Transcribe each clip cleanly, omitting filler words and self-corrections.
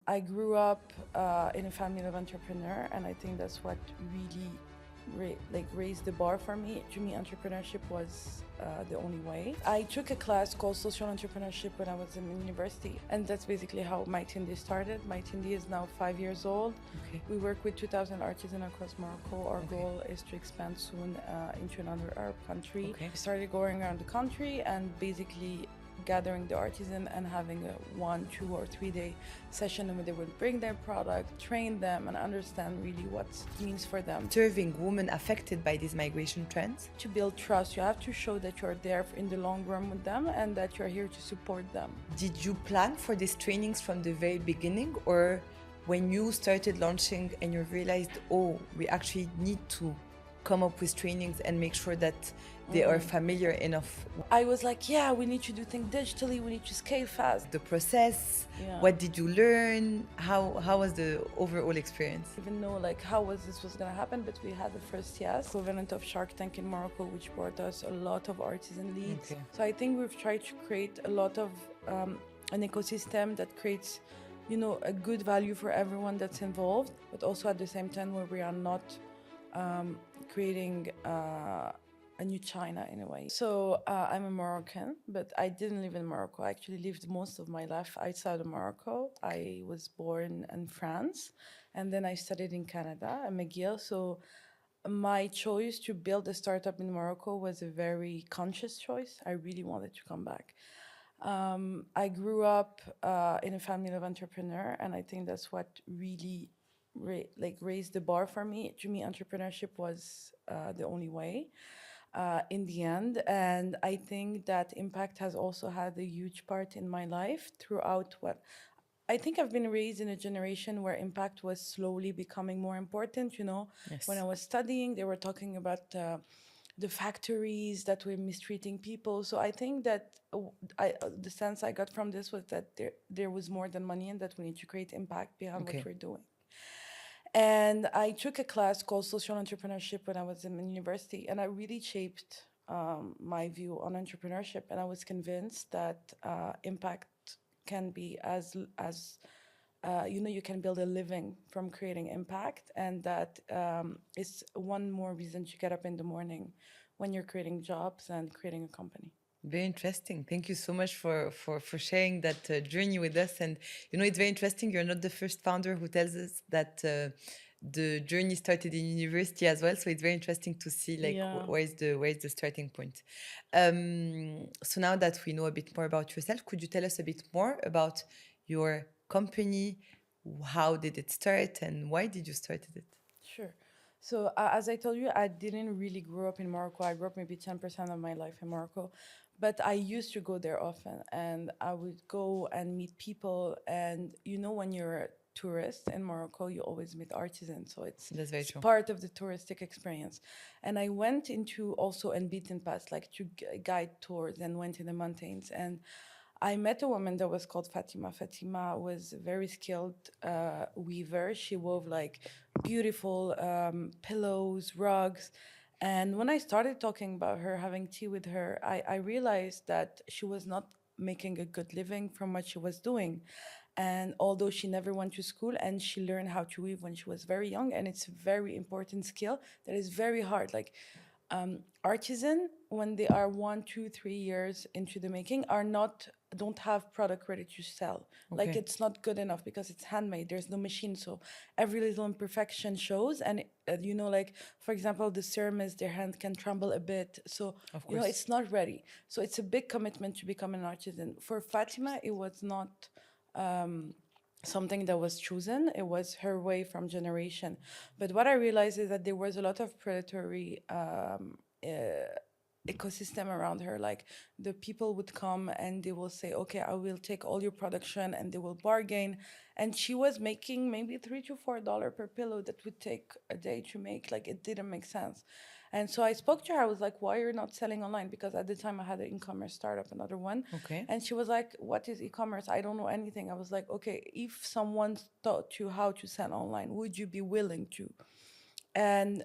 I grew up in a family of entrepreneurs, and I think that's what really raised the bar for me. To me, entrepreneurship was the only way. I took a class called social entrepreneurship when I was in university, and that's basically how MyTindy started. MyTindy is now 5 years old. Okay. We work with 2,000 artisans across Morocco. Our goal is to expand soon into another Arab country. Okay. We started going around the country and basically gathering the artisan and having a 1, 2, or 3 day session where they would bring their product, train them, and understand really what it means for them. Serving women affected by these migration trends? To build trust, you have to show that you're there in the long run with them and that you're here to support them. Did you plan for these trainings from the very beginning, or when you started launching and you realized, oh, we actually need to come up with trainings and make sure that they are familiar enough? I was like, yeah, we need to do things digitally, we need to scale fast. The process, Yeah. what did you learn? How was the overall experience? Even know like how this was gonna happen, but we had the first yes, equivalent of Shark Tank in Morocco, which brought us a lot of artisan leads. Okay. So I think we've tried to create a lot of an ecosystem that creates, a good value for everyone that's involved, but also at the same time where we are not creating a new China in a way. So I'm a Moroccan, but I didn't live in Morocco. I actually lived most of my life outside of Morocco. I was born in France, and then I studied in Canada at McGill. So my choice to build a startup in Morocco was a very conscious choice. I really wanted to come back. I grew up in a family of entrepreneurs, and I think that's what really raised the bar for me. To me, entrepreneurship was the only way in the end. And I think that impact has also had a huge part in my life throughout what I think I've been raised in a generation where impact was slowly becoming more important. Yes. When I was studying, they were talking about the factories that were mistreating people. So I think that the sense I got from this was that there was more than money and that we need to create impact behind Okay. what we're doing. And I took a class called social entrepreneurship when I was in university, and I really shaped my view on entrepreneurship. And I was convinced that impact can be you can build a living from creating impact, and that is one more reason to get up in the morning when you're creating jobs and creating a company. Very interesting. Thank you so much for sharing that journey with us. And it's very interesting. You're not the first founder who tells us that the journey started in university as well. So it's very interesting to see Yeah. where is the starting point. So now that we know a bit more about yourself, could you tell us a bit more about your company? How did it start, and why did you start it? Sure. So as I told you, I didn't really grow up in Morocco. I grew up maybe 10% of my life in Morocco, but I used to go there often, and I would go and meet people. And when you're a tourist in Morocco, you always meet artisans. So That's very it's true. part of the touristic experience. And I went into also unbeaten paths, like to guide tours, and went in the mountains. And I met a woman that was called Fatima. Fatima was a very skilled weaver. She wove like beautiful pillows, rugs. And when I started talking about her, having tea with her, I realized that she was not making a good living from what she was doing. And although she never went to school, and she learned how to weave when she was very young, and it's a very important skill that is very hard. Like artisan, when they are 1, 2, 3 years into the making, don't have product ready to sell. Like Okay. it's not good enough because it's handmade. There's no machine, so every little imperfection shows. And like for example, the ceramists, their hand can tremble a bit. So Of course. it's not ready. So it's a big commitment to become an artisan. For Fatima, it was not something that was chosen. It was her way from generation. But what I realized is that there was a lot of predatory ecosystem around her. Like the people would come and they will say, okay, I will take all your production, and they will bargain. And she was making maybe $3 to $4 per pillow that would take a day to make. Like it didn't make sense. And so I spoke to her. I was like, why are you not selling online? Because at the time I had an e-commerce startup, another one. Okay. And she was like, what is e-commerce? I don't know anything. I was like, okay, if someone taught you how to sell online, would you be willing to? And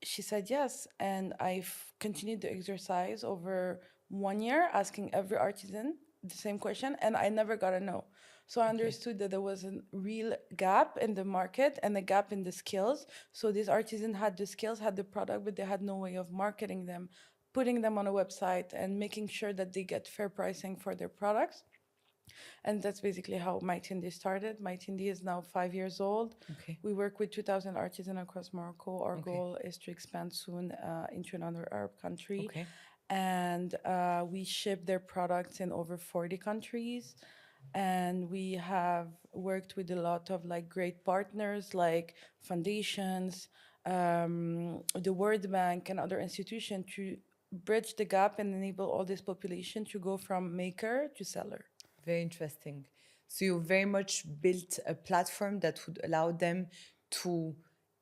she said yes. And I've continued the exercise over 1 year asking every artisan the same question, and I never got a no. So I understood that there was a real gap in the market and a gap in the skills. So these artisans had the skills, had the product, but they had no way of marketing them, putting them on a website, and making sure that they get fair pricing for their products. And that's basically how MyTindy started. MyTindy is now 5 years old. Okay. We work with 2,000 artisans across Morocco. Our Okay. goal is to expand soon into another Arab country. Okay. And we ship their products in over 40 countries. And we have worked with a lot of like great partners like foundations, the World Bank, and other institutions to bridge the gap and enable all this population to go from maker to seller. Very interesting. So you very much built a platform that would allow them to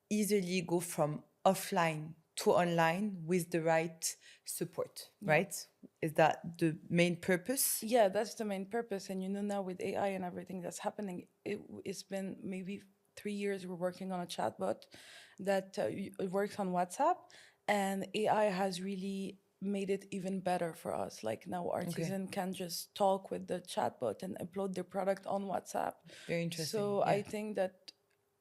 easily go from offline to online with the right support, right? Is that the main purpose? Yeah, that's the main purpose. And now with AI and everything that's happening, it's been maybe 3 years we're working on a chatbot that it works on WhatsApp, and AI has really made it even better for us. Like now, artisan can just talk with the chatbot and upload their product on WhatsApp. Very interesting. So yeah. I think that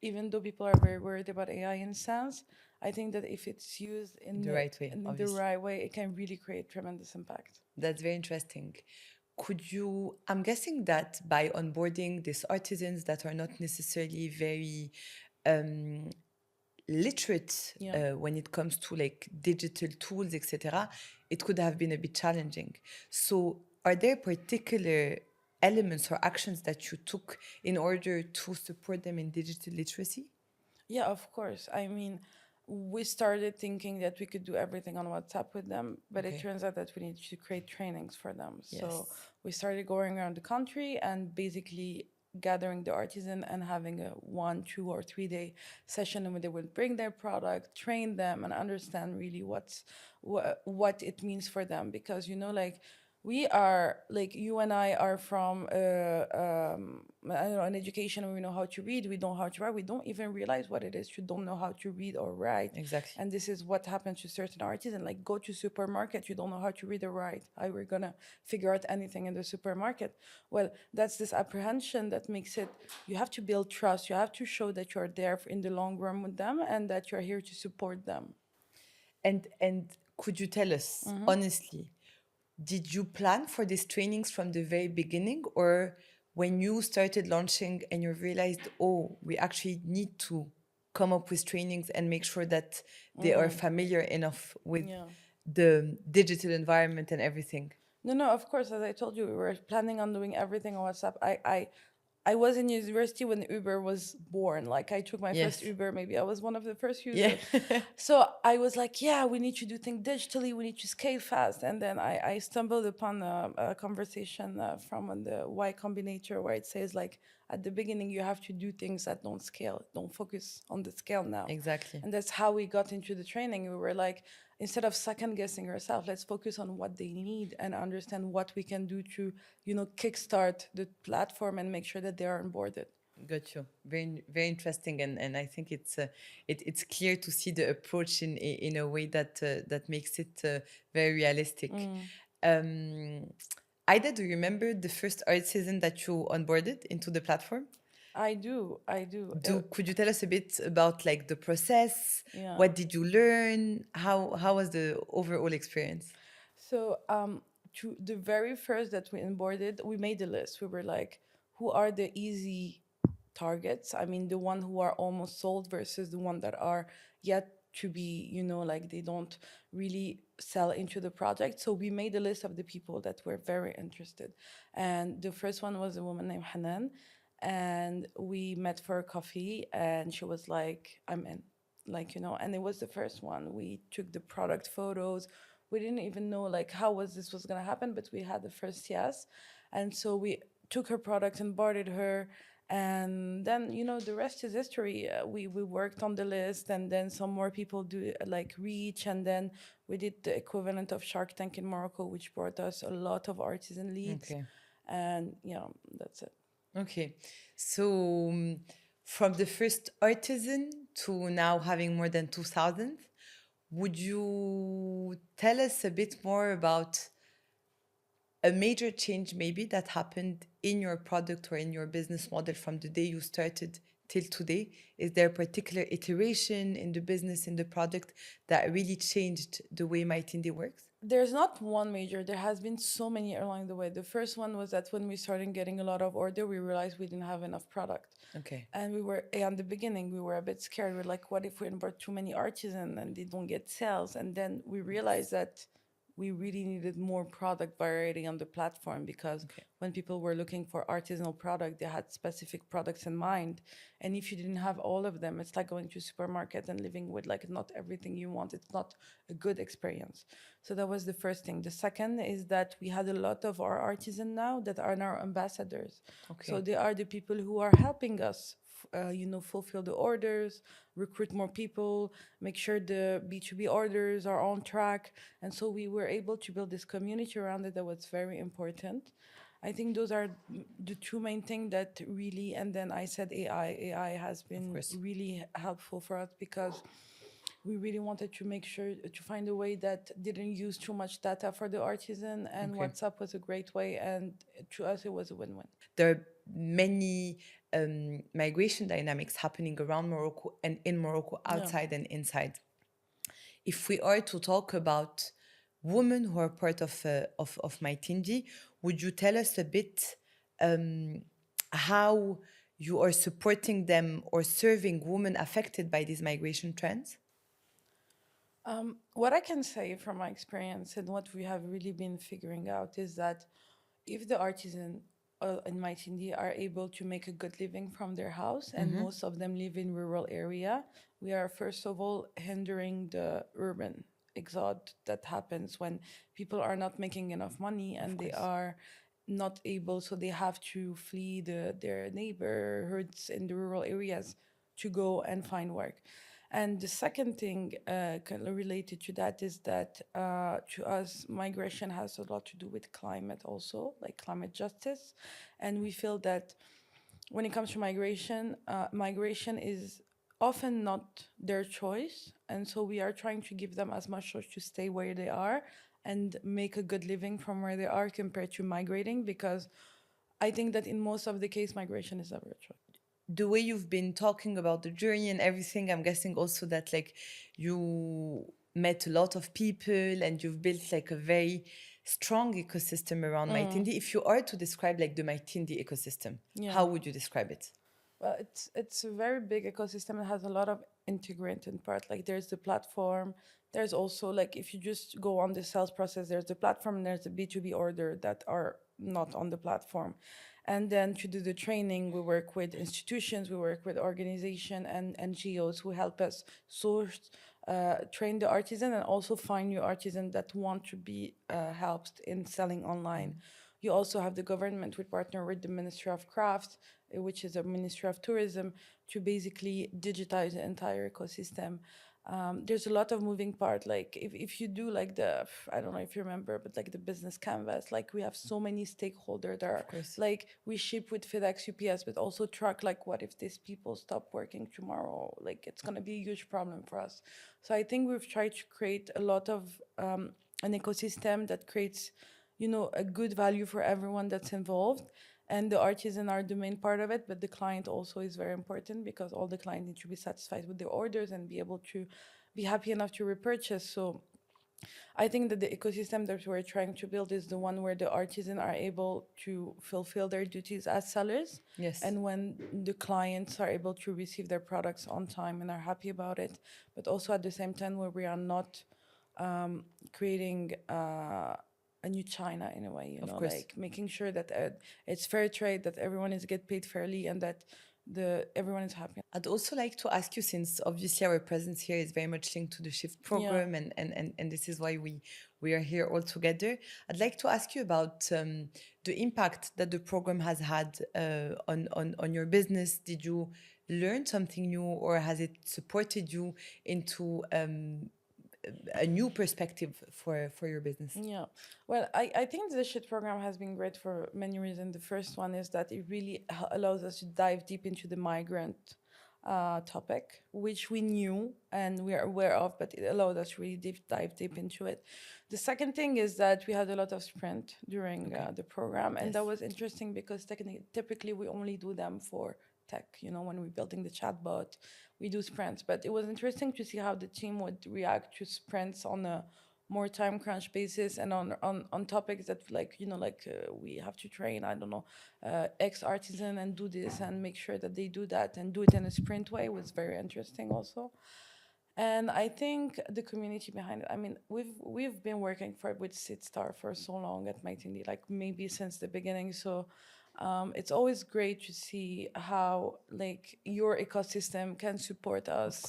even though people are very worried about AI in a sense, I think that if it's used in The right way, in the obviously. right way, it can really create tremendous impact. That's very interesting. I'm guessing that by onboarding these artisans that are not necessarily very literate when it comes to like digital tools, etc., it could have been a bit challenging. So are there particular elements or actions that you took in order to support them in digital literacy? Yeah, of course. I mean, we started thinking that we could do everything on WhatsApp with them, but it turns out that we need to create trainings for them. So we started going around the country and basically gathering the artisan and having a 1, 2, or 3 day session where they would bring their product, train them, and understand really what it means for them. Because like we are like you and I are from I don't know, an education where we know how to read, we know how to write, we don't even realize what it is to don't know how to read or write. Exactly. And this is what happens to certain artisans. Like go to supermarket, you don't know how to read or write. How we're gonna figure out anything in the supermarket? Well, that's this apprehension that makes it. You have to build trust. You have to show that you're there in the long run with them and that you're here to support them. And could you tell us honestly, did you plan for these trainings from the very beginning, or when you started launching and you realized, oh, we actually need to come up with trainings and make sure that they are familiar enough with the digital environment and everything? No, of course. As I told you, we were planning on doing everything on WhatsApp. I was in university when Uber was born. Like I took my first Uber, maybe I was one of the first users. So I was like, yeah, we need to do things digitally. We need to scale fast. And then I stumbled upon a conversation from the Y Combinator where it says like, at the beginning, you have to do things that don't scale. Don't focus on the scale now. Exactly. And that's how we got into the training. We were like, instead of second guessing ourselves, let's focus on what they need and understand what we can do to, kickstart the platform and make sure that they are onboarded. Got you. Very, very interesting, and I think it's clear to see the approach in a way that makes it very realistic. Aida, do you remember the first artisan that you onboarded into the platform? I do. Could you tell us a bit about like the process? Yeah. What did you learn? How was the overall experience? So to the very first that we onboarded, we made a list. We were like, who are the easy targets? I mean, the one who are almost sold versus the one that are yet to be, like they don't really sell into the project. So we made a list of the people that were very interested. And the first one was a woman named Hanan. And we met for a coffee and she was like, I'm in. And it was the first one. We took the product photos. We didn't even know like how this was gonna happen, but we had the first yes. And so we took her product and boarded her. And then, the rest is history. We worked on the list, and then some more people do like reach. And then we did the equivalent of Shark Tank in Morocco, which brought us a lot of artisan leads. Okay. And that's it. Okay. So from the first artisan to now having more than 2,000, would you tell us a bit more about a major change maybe that happened in your product or in your business model from the day you started till today? Is there a particular iteration in the business, in the product that really changed the way MyTindy works? There's not one major. There has been so many along the way. The first one was that when we started getting a lot of order, we realized we didn't have enough product. Okay. And we were, in the beginning, we were a bit scared. We're like, what if we import too many artisans and they don't get sales? And then we realized that we really needed more product variety on the platform, because when people were looking for artisanal product, they had specific products in mind. And if you didn't have all of them, it's like going to a supermarket and living with like not everything you want. It's not a good experience. So that was the first thing. The second is that we had a lot of our artisans now that are now ambassadors. So they are the people who are helping us fulfill the orders, recruit more people, make sure the B2B orders are on track. And so we were able to build this community around it that was very important. I think those are the two main things that really, and then I said AI. AI has been really helpful for us, because we really wanted to make sure to find a way that didn't use too much data for the artisan, and WhatsApp was a great way, and to us it was a win-win. There are many migration dynamics happening around Morocco and in Morocco, outside and inside. If we are to talk about women who are part of MyTindy, would you tell us a bit how you are supporting them or serving women affected by these migration trends? What I can say from my experience and what we have really been figuring out is that if the artisan in MyTindy are able to make a good living from their house, and most of them live in rural area, we are first of all hindering the urban exode that happens when people are not making enough money and they are not able, so they have to flee their neighborhoods in the rural areas to go and find work. And the second thing kind of related to that is that to us, migration has a lot to do with climate also, like climate justice. And we feel that when it comes to migration, migration is often not their choice. And so we are trying to give them as much choice to stay where they are and make a good living from where they are compared to migrating, because I think that in most of the case, migration is never a choice. The way you've been talking about the journey and everything, I'm guessing also that like you met a lot of people and you've built like a very strong ecosystem around MyTindy. If you are to describe like the MyTindy ecosystem, how would you describe it? Well, it's a very big ecosystem. It has a lot of integrated part. Like there's the platform. There's also like if you just go on the sales process, there's the platform. And there's the B2B order that are not on the platform. And then to do the training, we work with institutions, we work with organization and NGOs who help us source, train the artisan, and also find new artisans that want to be helped in selling online. You also have the government. We partner with the Ministry of Crafts, which is a Ministry of Tourism, to basically digitize the entire ecosystem. There's a lot of moving part. Like if you do like I don't know if you remember, but like the business canvas, like we have so many stakeholders there. Like we ship with FedEx, UPS, but also truck. Like what if these people stop working tomorrow? Like it's gonna be a huge problem for us. So I think we've tried to create a lot of an ecosystem that creates, a good value for everyone that's involved. And the artisan are the main part of it, but the client also is very important, because all the clients need to be satisfied with their orders and be able to be happy enough to repurchase. So I think that the ecosystem that we're trying to build is the one where the artisan are able to fulfill their duties as sellers. Yes. And when the clients are able to receive their products on time and are happy about it, but also at the same time where we are not creating a new China in a way, like making sure that it's fair trade, that everyone is get paid fairly, and that everyone is happy. I'd also like to ask you, since obviously our presence here is very much linked to the Shift program, and this is why we are here all together. I'd like to ask you about the impact that the program has had on your business. Did you learn something new, or has it supported you into a new perspective for your business? Yeah, well, I think the Shift program has been great for many reasons. The first one is that it really allows us to dive deep into the migrant topic, which we knew and we are aware of, but it allowed us to really dive deep into it. The second thing is that we had a lot of sprint during the program, and that was interesting because typically we only do them for tech. You know, when we're building the chatbot, we do sprints, but it was interesting to see how the team would react to sprints on a more time crunch basis and on topics that we have to train, I don't know, X artisan and do this and make sure that they do that and do it in a sprint way was very interesting also. And I think the community behind it, I mean, we've been working with Seedstars for so long at MyTindy, like maybe since the beginning. So it's always great to see how like your ecosystem can support us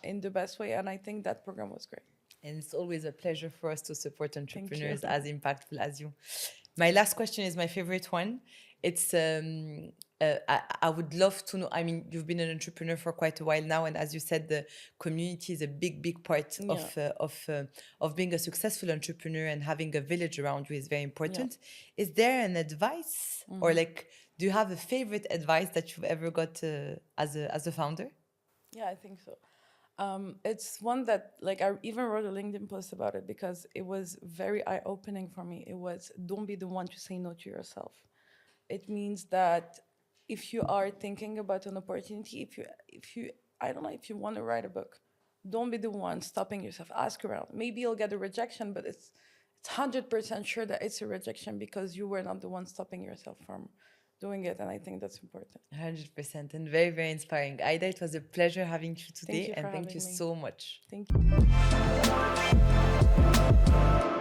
in the best way. And I think that program was great. And it's always a pleasure for us to support entrepreneurs as impactful as you. My last question is my favorite one. It's I would love to know. I mean, you've been an entrepreneur for quite a while now, and as you said, the community is a big part of being a successful entrepreneur, and having a village around you is very important. Yeah. Is there an advice, or like, do you have a favorite advice that you've ever got as a founder? Yeah, I think so. It's one that, like, I even wrote a LinkedIn post about it because it was very eye-opening for me. It was, don't be the one to say no to yourself. It means that if you are thinking about an opportunity, if you I don't know, if you want to write a book, don't be the one stopping yourself. Ask around. Maybe you'll get a rejection, but it's 100% sure that it's a rejection because you were not the one stopping yourself from doing it, and I think that's important. 100%, and very, very inspiring. Aida, it was a pleasure having you today, and thank you so much. Thank you.